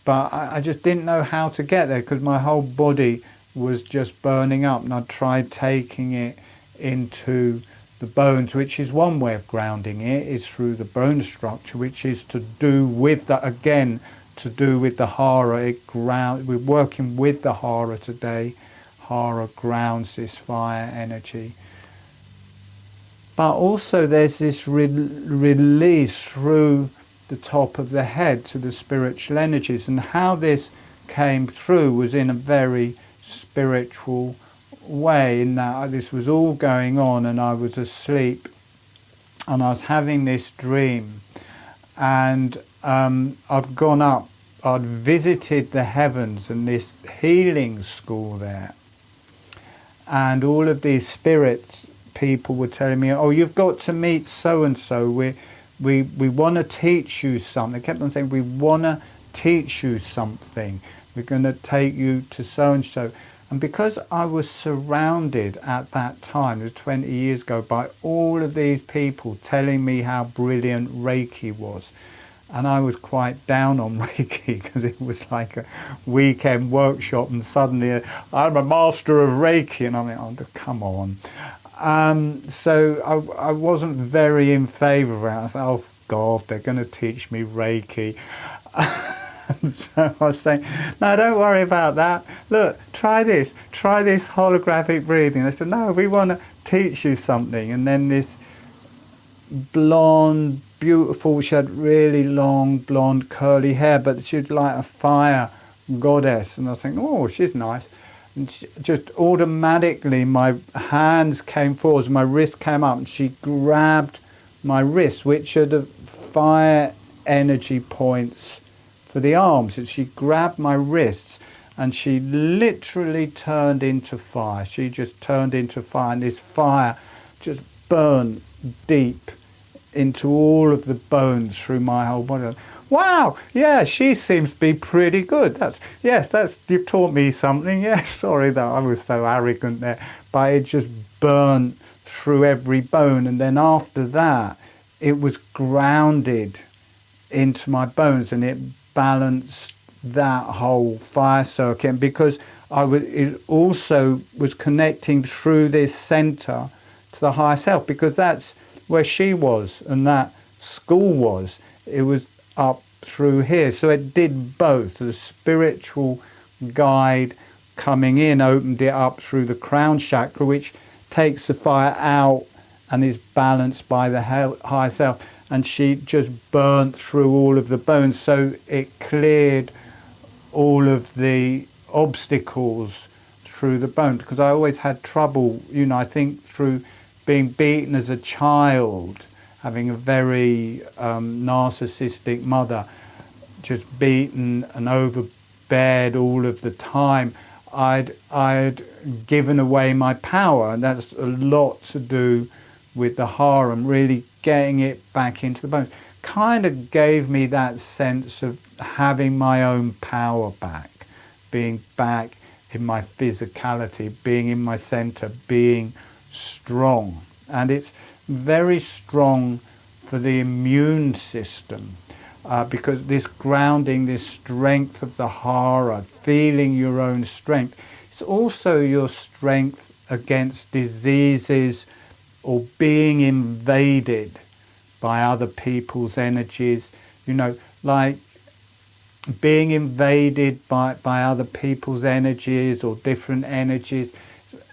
but I just didn't know how to get there because my whole body was just burning up, and I tried taking it into the bones, which is one way of grounding it, is through the bone structure, which is to do with that, again, to do with the hara. We're working with the hara today. Hara grounds this fire energy. But also there's this release through the top of the head to the spiritual energies, and how this came through was in a very spiritual way, in that this was all going on and I was asleep and I was having this dream, and I'd gone up, I'd visited the heavens and this healing school there, and all of these spirits people were telling me, oh, you've got to meet so and so, we want to teach you something. They kept on saying, we want to teach you something, we're going to take you to so and so. And because I was surrounded at that time, it was 20 years ago, by all of these people telling me how brilliant Reiki was, and I was quite down on Reiki because it was like a weekend workshop, and suddenly I'm a master of Reiki, and I mean, oh, come on. So I wasn't very in favour of it. I thought, oh God, they're going to teach me Reiki. So I was saying, no, don't worry about that. Look, try this holographic breathing. They said, no, we want to teach you something. And then this blonde, beautiful, she had really long, blonde, curly hair, but she was like a fire goddess. And I was thinking, oh, she's nice. And she, just automatically, my hands came forwards, my wrist came up, and she grabbed my wrists, which are the fire energy points for the arms. And she grabbed my wrists and she literally turned into fire. She just turned into fire, and this fire just burned deep into all of the bones through my whole body. Wow, yeah, she seems to be pretty good. You've taught me something. Yes, sorry that I was so arrogant there, but it just burned through every bone. And then after that, it was grounded into my bones, and it balanced that whole fire circuit. And because it also was connecting through this center to the higher self, because that's where she was and that school was. It was up through here. So it did both. The spiritual guide coming in opened it up through the crown chakra, which takes the fire out and is balanced by the higher self. And she just burnt through all of the bones, so it cleared all of the obstacles through the bone. Because I always had trouble, I think through being beaten as a child, having a very narcissistic mother, just beaten and overbeared all of the time, I'd given away my power, and that's a lot to do with the harem, really getting it back into the bones. Kind of gave me that sense of having my own power back, being back in my physicality, being in my center, being strong. And it's very strong for the immune system, because this grounding, this strength of the hara, feeling your own strength, it's also your strength against diseases or being invaded by other people's energies, like being invaded by other people's energies or different energies.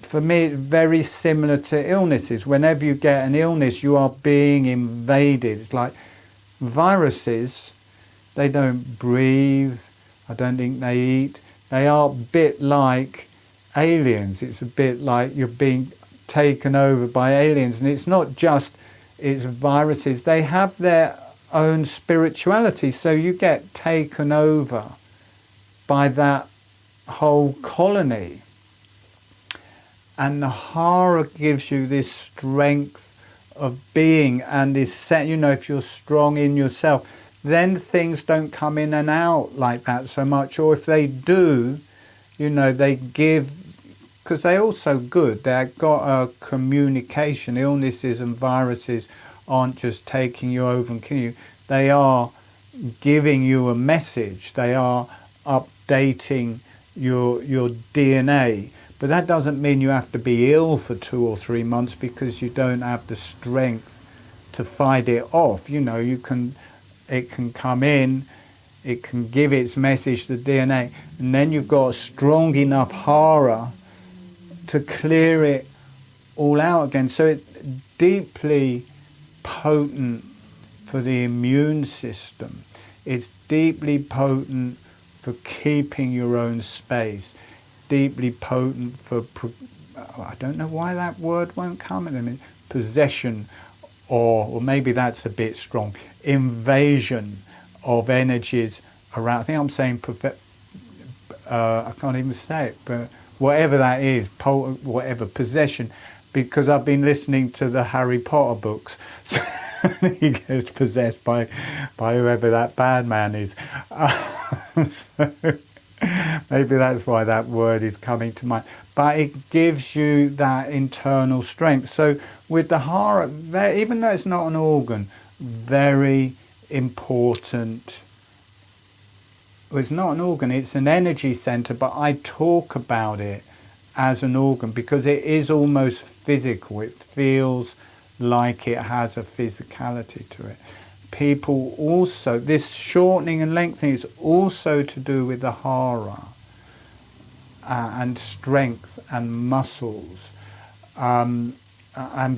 For me, it's very similar to illnesses. Whenever you get an illness, you are being invaded. It's like viruses, they don't breathe, I don't think they eat. They are a bit like aliens. It's a bit like you're being taken over by aliens. And it's not just it's viruses, they have their own spirituality, so you get taken over by that whole colony. And the hara gives you this strength of being, and this, if you're strong in yourself, then things don't come in and out like that so much. Or if they do, they give, because they're also good. They've got a communication. Illnesses and viruses aren't just taking you over and killing you. They are giving you a message. They are updating your DNA. But that doesn't mean you have to be ill for 2 or 3 months because you don't have the strength to fight it off. You know, it can come in, it can give its message to DNA, and then you've got a strong enough hara to clear it all out again. So it's deeply potent for the immune system. It's deeply potent for keeping your own space. Deeply potent for, I don't know why that word won't come in a minute, possession, or maybe that's a bit strong, invasion of energies around. I think I'm saying, I can't even say it, but whatever that is, whatever, possession, because I've been listening to the Harry Potter books. So he gets possessed by whoever that bad man is. So maybe that's why that word is coming to mind. But it gives you that internal strength. So with the hara, even though it's not an organ, very important. Well, it's not an organ, it's an energy center, but I talk about it as an organ because it is almost physical. It feels like it has a physicality to it. People also, this shortening and lengthening is also to do with the hara and strength and muscles and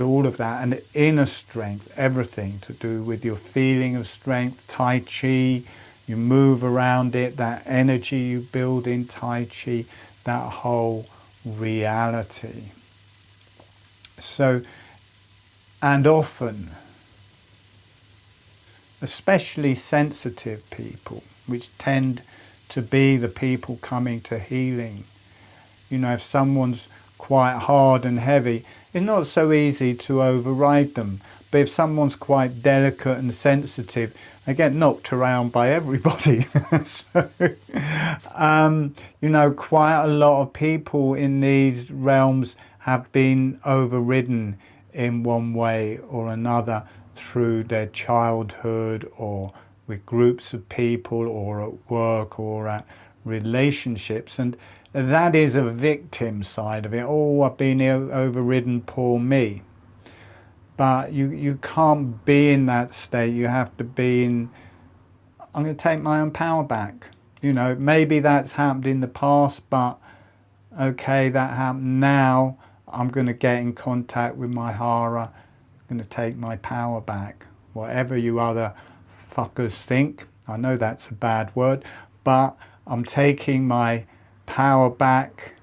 all of that, and inner strength, everything to do with your feeling of strength. Tai Chi, you move around it, that energy you build in Tai Chi, that whole reality. So, and often, especially sensitive people, which tend to be the people coming to healing. You know, if someone's quite hard and heavy, it's not so easy to override them. But if someone's quite delicate and sensitive, they get knocked around by everybody. So, you know, quite a lot of people in these realms have been overridden in one way or another through their childhood, or with groups of people, or at work, or at relationships. And that is a victim side of it. Oh, I've been overridden, poor me. But you can't be in that state. You have to be in, I'm going to take my own power back. You know, maybe that's happened in the past, but okay, that happened now. I'm going to get in contact with my hara. I'm going to take my power back. Whatever you other fuckers think, I know that's a bad word, but I'm taking my power back.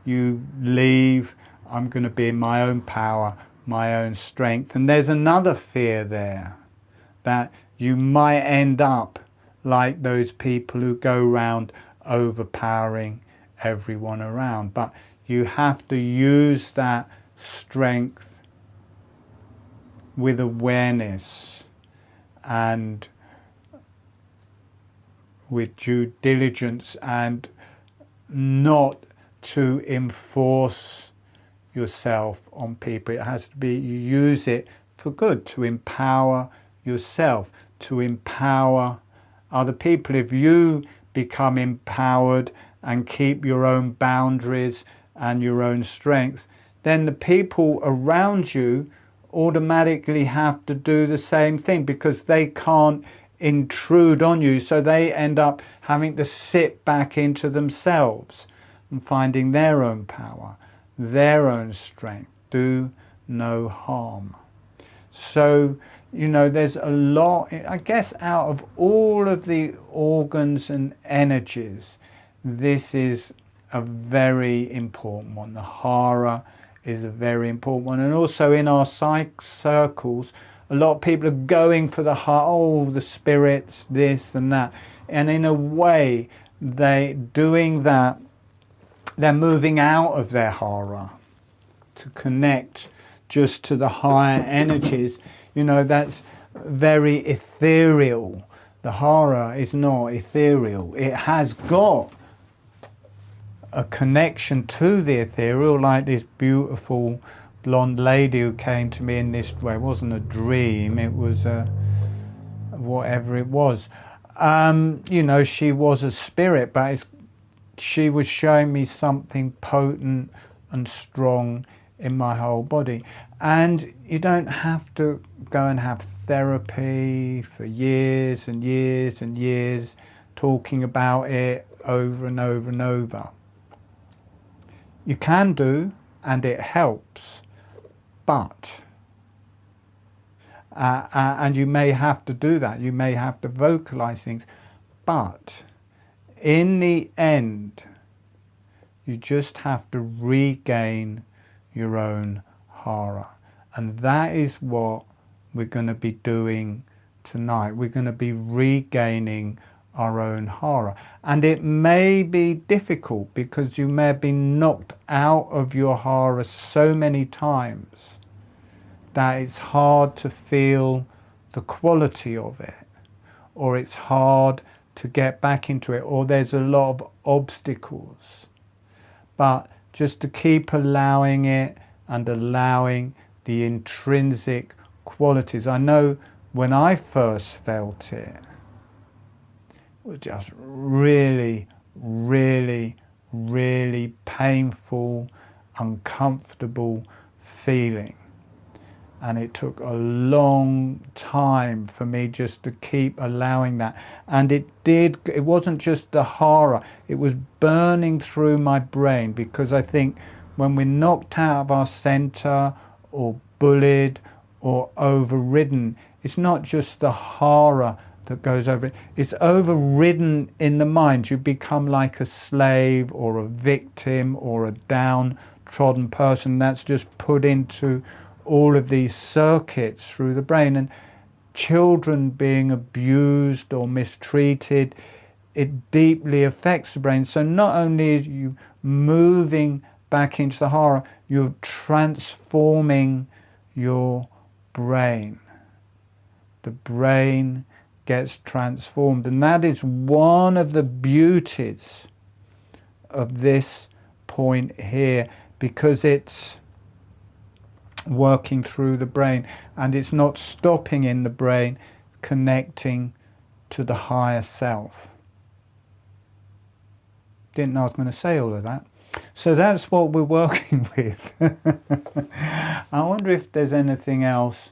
You leave. I'm going to be in my own power, my own strength. And there's another fear there, that you might end up like those people who go around overpowering everyone around. But you have to use that strength with awareness and with due diligence, and not to enforce yourself on people. It has to be, you use it for good, to empower yourself, to empower other people. If you become empowered and keep your own boundaries and your own strength, then the people around you automatically have to do the same thing, because they can't intrude on you, so they end up having to sit back into themselves and finding their own power, their own strength, do no harm. So, you know, there's a lot, I guess, out of all of the organs and energies, this is a very important one. The hara is a very important one. And also in our psych circles, a lot of people are going for the heart, oh, the spirits, this and that. And in a way, doing that, they're moving out of their hara to connect just to the higher energies. You know, that's very ethereal. The hara is not ethereal. It has got a connection to the ethereal, like this beautiful blonde lady who came to me in this way. It wasn't a dream, it was whatever it was. you know, she was a spirit, but she was showing me something potent and strong in my whole body. And you don't have to go and have therapy for years and years and years, talking about it over and over and over. You can do, and it helps, but and you may have to do that, you may have to vocalize things, but in the end, you just have to regain your own hara. And that is what we're going to be doing tonight. We're going to be regaining our own hara. And it may be difficult because you may have been knocked out of your hara so many times that it's hard to feel the quality of it, or it's hard to get back into it, or there's a lot of obstacles. But just to keep allowing it and allowing the intrinsic qualities. I know when I first felt it, it was just really, really, really painful, uncomfortable feeling. And it took a long time for me just to keep allowing that. And it wasn't just the hara, it was burning through my brain, because I think when we're knocked out of our center or bullied or overridden, it's not just the hara that goes over it, it's overridden in the mind. You become like a slave or a victim or a downtrodden person that's just put into all of these circuits through the brain. And children being abused or mistreated, it deeply affects the brain. So not only are you moving back into the hara, you're transforming your brain. The brain gets transformed, and that is one of the beauties of this point here, because it's working through the brain and it's not stopping in the brain, connecting to the higher self. Didn't know I was going to say all of that. So that's what we're working with. I wonder if there's anything else.